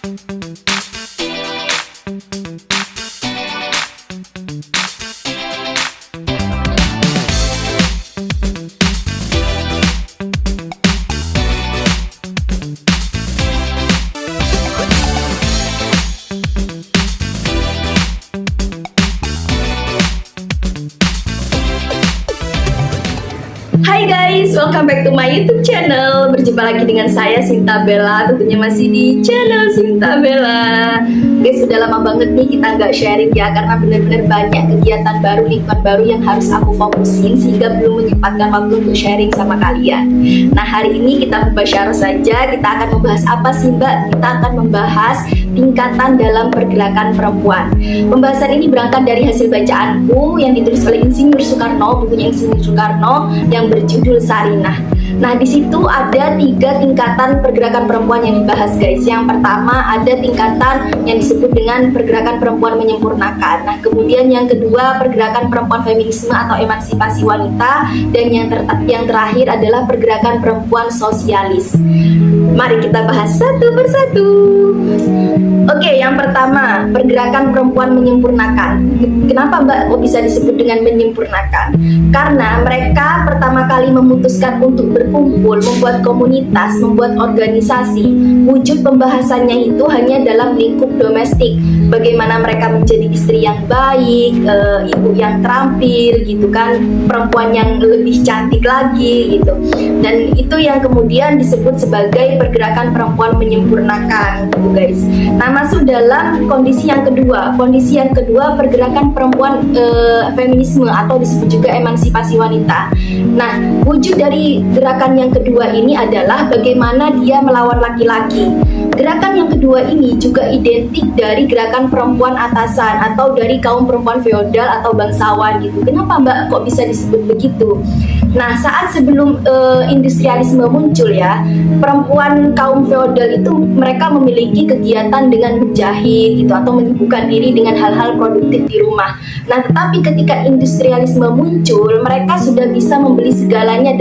Hai guys, welcome back to my YouTube channel. Berjumpa lagi dengan saya Sinta Bella, tentunya masih di channel Sinta Bella. Guys, sudah lama banget nih kita nggak sharing ya, karena bener-bener banyak kegiatan baru, lingkungan baru yang harus aku fokusin, sehingga belum menyempatkan waktu untuk sharing sama kalian. Nah, hari ini kita membasyarah saja. Kita akan membahas apa sih Mbak? Kita akan membahas tingkatan dalam pergerakan perempuan. Pembahasan ini berangkat dari hasil bacaanku yang ditulis oleh Insinyur Soekarno, bukunya Insinyur Soekarno yang berjudul Sarinah. Nah, di situ ada 3 tingkatan pergerakan perempuan yang dibahas, guys. Yang pertama ada tingkatan yang disebut dengan pergerakan perempuan menyempurnakan. Nah, kemudian yang kedua pergerakan perempuan feminisme atau emansipasi wanita, dan yang terakhir adalah pergerakan perempuan sosialis. Mari kita bahas satu persatu. Oke, yang pertama, pergerakan perempuan menyempurnakan. Kenapa Mbak kok bisa disebut dengan menyempurnakan? Karena mereka pertama kali memutuskan untuk berkumpul, membuat komunitas, membuat organisasi. Wujud pembahasannya itu hanya dalam lingkup domestik. Bagaimana mereka menjadi istri yang baik, ibu yang terampil gitu kan, perempuan yang lebih cantik lagi gitu. Dan itu yang kemudian disebut sebagai pergerakan perempuan menyempurnakan gitu guys. Nah, masuk dalam kondisi yang kedua. Kondisi yang kedua pergerakan perempuan feminisme atau disebut juga emansipasi wanita. Nah, wujud dari gerakan yang kedua ini adalah bagaimana dia melawan laki-laki. Gerakan yang kedua ini juga identik dari gerakan perempuan atasan atau dari kaum perempuan feodal atau bangsawan gitu. Kenapa Mbak kok bisa disebut begitu? Nah, saat sebelum industrialisme muncul ya, perempuan kaum feodal itu mereka memiliki kegiatan dengan menjahit gitu atau menyibukkan diri dengan hal-hal produktif di rumah. Nah, tetapi ketika industrialisme muncul, mereka sudah bisa membeli segalanya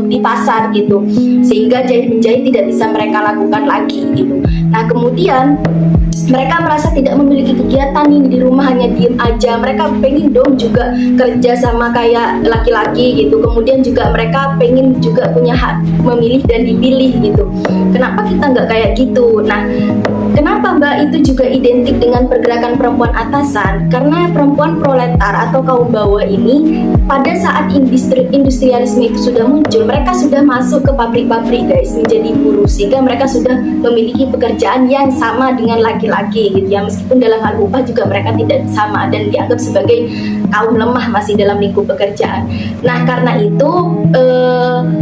di pasar gitu, sehingga jahit menjahit tidak bisa mereka lakukan lagi gitu. Nah, kemudian mereka merasa tidak memiliki kegiatan nih di rumah, hanya diem aja. Mereka pengen dong juga kerja sama kayak laki-laki gitu. Kemudian juga mereka pengen juga punya hak memilih dan dipilih gitu. Kenapa kita nggak kayak gitu? Nah, kenapa Mbak itu juga identik dengan pergerakan perempuan atasan? Karena perempuan proletar atau kaum bawah ini pada saat industrialisme itu sudah muncul, mereka sudah masuk ke pabrik-pabrik guys, menjadi buruh, sehingga mereka sudah memiliki pekerjaan yang sama dengan laki-laki gitu ya, meskipun dalam hal upah juga mereka tidak sama dan dianggap sebagai kaum lemah masih dalam lingkup pekerjaan. Nah, karena itu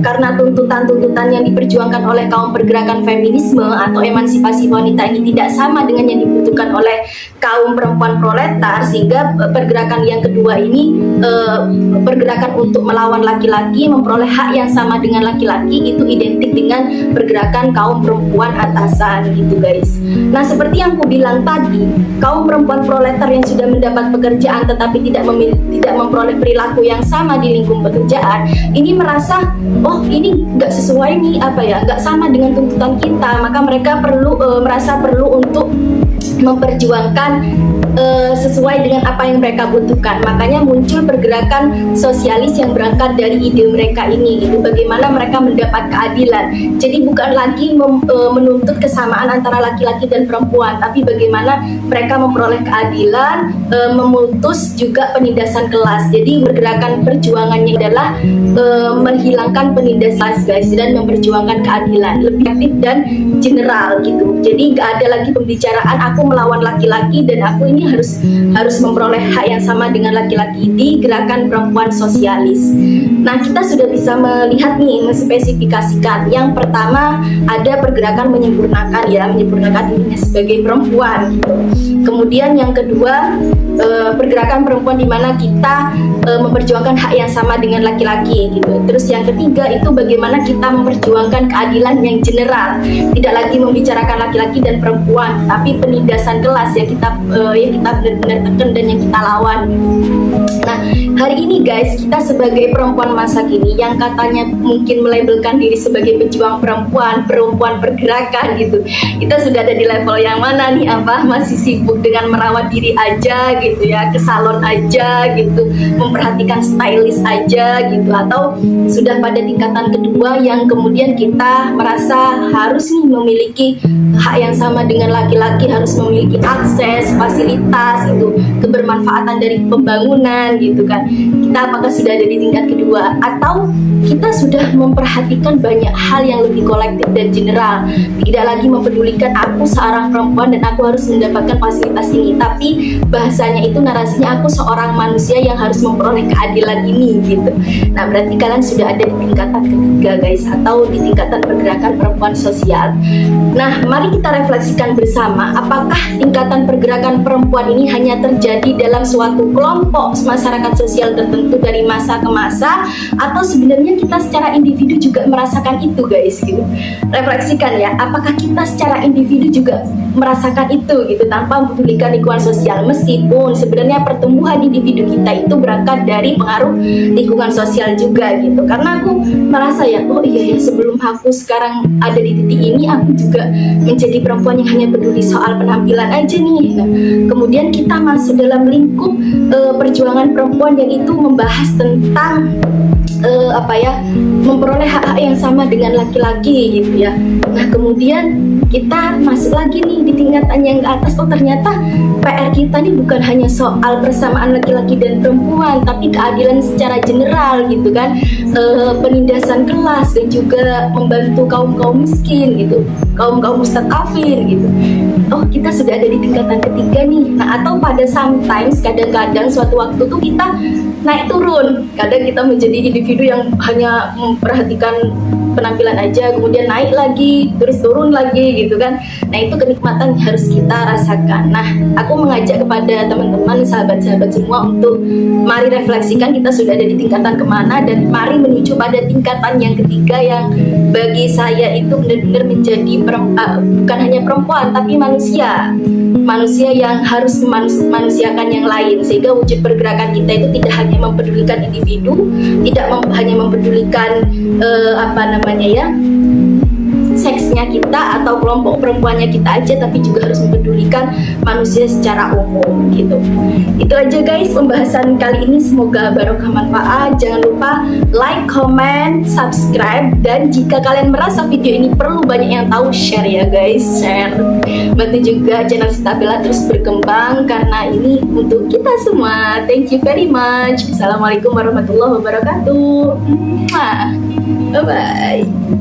karena tuntutan-tuntutan yang diperjuangkan oleh kaum pergerakan feminisme atau emansipasi wanita ini tidak sama dengan yang dibutuhkan oleh kaum perempuan proletar, sehingga pergerakan yang kedua ini pergerakan untuk melawan laki-laki, memperoleh hak yang sama dengan laki-laki, itu identik dengan pergerakan kaum perempuan atasan gitu guys. Nah, seperti yang aku bilang tadi, kaum perempuan proletar yang sudah mendapat pekerjaan tetapi tidak memperoleh perilaku yang sama di lingkup pekerjaan, ini merasa, oh ini nggak sesuai nih, nggak sama dengan tuntutan kita, maka mereka merasa perlu untuk memperjuangkan sesuai dengan apa yang mereka butuhkan. Makanya muncul pergerakan sosialis yang berangkat dari ide mereka ini gitu. Bagaimana mereka mendapat keadilan. Jadi bukan lagi menuntut kesamaan antara laki-laki dan perempuan, tapi bagaimana mereka memperoleh keadilan, memutus juga penindasan kelas. Jadi pergerakan perjuangannya adalah menghilangkan penindasan guys, dan memperjuangkan keadilan lebih aktif dan general gitu. Jadi nggak ada lagi pembicaraan aku melawan laki-laki dan aku ini harus memperoleh hak yang sama dengan laki-laki di gerakan perempuan sosialis. Nah, kita sudah bisa melihat nih, menspesifikasikan. Yang pertama ada pergerakan menyempurnakan dirinya sebagai perempuan gitu. Kemudian yang kedua pergerakan perempuan di mana kita memperjuangkan hak yang sama dengan laki-laki gitu. Terus yang ketiga itu bagaimana kita memperjuangkan keadilan yang general, tidak lagi membicarakan laki-laki dan perempuan perempuan, tapi penindasan kelas ya kita benar-benar tekan dan yang kita lawan. Nah, hari ini guys, kita sebagai perempuan masa kini yang katanya mungkin melabelkan diri sebagai pejuang perempuan pergerakan gitu, kita sudah ada di level yang mana nih? Apa masih sibuk dengan merawat diri aja gitu ya, ke salon aja gitu, memperhatikan stylist aja gitu, atau sudah pada tingkatan kedua yang kemudian kita merasa harus nih memiliki hak yang sama dengan laki-laki, harus memiliki akses, fasilitas itu, kebermanfaatan dari pembangunan gitu kan. Kita apakah sudah ada di tingkat kedua, atau kita sudah memperhatikan banyak hal yang lebih kolektif dan general, tidak lagi mempedulikan aku seorang perempuan dan aku harus mendapatkan fasilitas ini, tapi bahasanya itu narasinya aku seorang manusia yang harus memperoleh keadilan ini gitu. Nah, berarti kalian sudah ada di tingkatan ketiga guys, atau di tingkatan pergerakan perempuan sosial. Nah, mari kita refleksikan bersama, apakah tingkatan pergerakan perempuan ini hanya terjadi dalam suatu kelompok masyarakat sosial tertentu dari masa ke masa, atau sebenarnya kita secara individu juga merasakan itu guys gitu. Refleksikan ya, apakah kita secara individu juga merasakan itu gitu, tanpa mempedulikan lingkungan sosial, meskipun sebenarnya pertumbuhan individu kita itu berangkat dari pengaruh lingkungan sosial juga gitu. Karena aku merasa ya, oh iya ya, sebelum aku sekarang ada di titik ini, aku juga menjadi perempuan yang hanya peduli soal penampilan aja nih. Nah, kemudian kita masuk dalam lingkup perjuangan perempuan yang itu membahas tentang memperoleh hak-hak yang sama dengan laki-laki gitu ya. Nah, kemudian kita masuk lagi nih di tingkatan yang ke atas. Oh, ternyata PR kita nih bukan hanya soal persamaan laki-laki dan perempuan, tapi keadilan secara general gitu kan, penindasan kelas, dan juga membantu kaum miskin gitu, kaum mustadafin gitu. Oh, kita sudah ada di tingkatan ketiga nih. Nah, atau pada sometimes, kadang-kadang suatu waktu tuh kita naik turun. Kadang kita menjadi individu yang hanya memperhatikan penampilan aja, kemudian naik lagi, terus turun lagi gitu kan. Nah, itu kenikmatan yang harus kita rasakan. Nah, aku mengajak kepada teman-teman, sahabat-sahabat semua untuk mari refleksikan kita sudah ada di tingkatan kemana, dan mari menuju pada tingkatan yang ketiga yang bagi saya itu benar-benar menjadi bukan hanya perempuan tapi manusia yang harus memanusiakan yang lain, sehingga wujud pergerakan kita itu tidak hanya mempedulikan individu, tidak hanya mempedulikan seksnya kita atau kelompok perempuannya kita aja, tapi juga harus mempedulikan manusia secara umum gitu. Itu aja guys pembahasan kali ini, semoga barokah manfaat. Jangan lupa like, comment, subscribe, dan jika kalian merasa video ini perlu banyak yang tahu, share ya guys, share. Bantu juga channel Sinta Bella terus berkembang karena ini untuk kita semua. Thank you very much. Assalamualaikum warahmatullahi wabarakatuh. Bye bye.